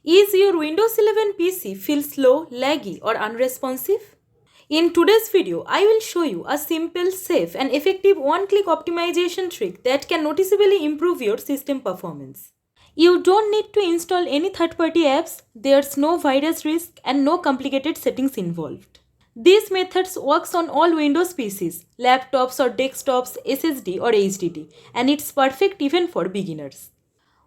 Is your Windows 11 PC feel slow, laggy or unresponsive? In today's video, I will show you a simple, safe and effective one-click optimization trick that can noticeably improve your system performance. You don't need to install any third-party apps, there's no virus risk and no complicated settings involved. These methods works on all Windows PCs, laptops or desktops, SSD or HDD, and it's perfect even for beginners.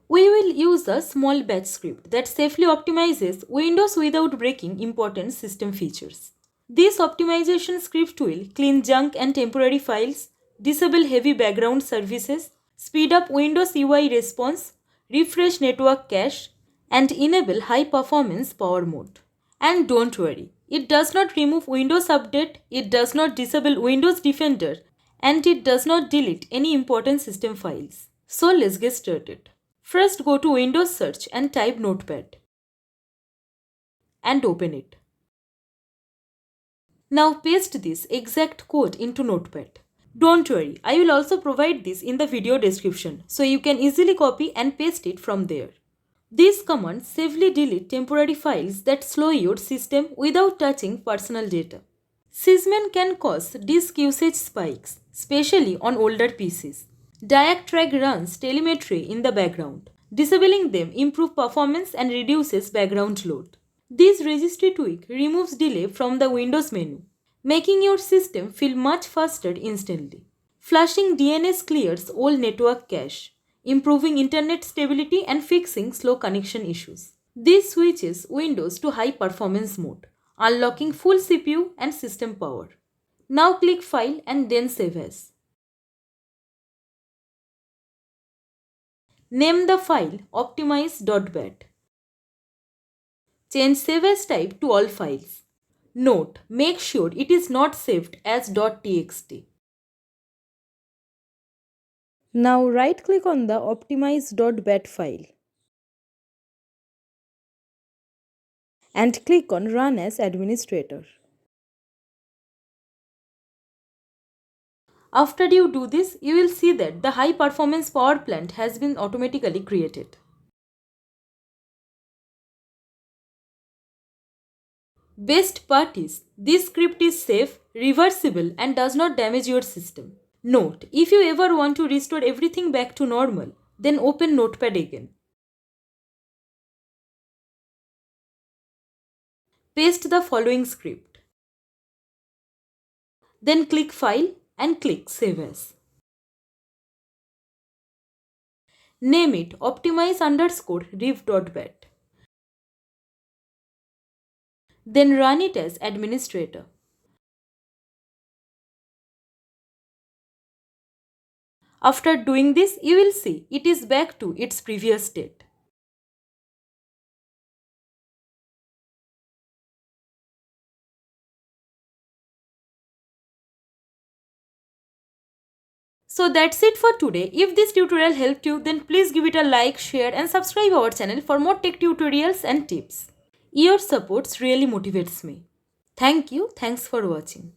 We will use a small batch script that safely optimizes Windows without breaking important system features. This optimization script will clean junk and temporary files, disable heavy background services, speed up Windows UI response, refresh network cache, and enable high performance power mode. And don't worry, it does not remove Windows Update, it does not disable Windows Defender, and it does not delete any important system files. So let's get started. First go to Windows Search and type Notepad and open it. Now paste this exact code into Notepad. Don't worry, I will also provide this in the video description so you can easily copy and paste it from there. These commands safely delete temporary files that slow your system without touching personal data. Sysmin can cause disk usage spikes, especially on older PCs. Diagtrack runs telemetry in the background. Disabling them improves performance and reduces background load. This registry tweak removes delay from the Windows menu, making your system feel much faster instantly. Flushing DNS clears old network cache, improving internet stability and fixing slow connection issues. This switches Windows to high performance mode, unlocking full CPU and system power. Now click File and then Save As. Name the file optimize.bat. Change Save As type to all files. Note, make sure it is not saved as .txt. Now right click on the optimize.bat file and click on Run as Administrator. After you do this, you will see that the high performance power plant has been automatically created. Best part is, this script is safe, reversible and does not damage your system. Note, if you ever want to restore everything back to normal, then open Notepad again. Paste the following script. Then click File and click Save As. Name it optimize_rev.bat. Then run it as administrator. After doing this, you will see it is back to its previous state. So that's it for today. If this tutorial helped you, then please give it a like, share and subscribe our channel for more tech tutorials and tips. Your support really motivates me. Thank you. Thanks for watching.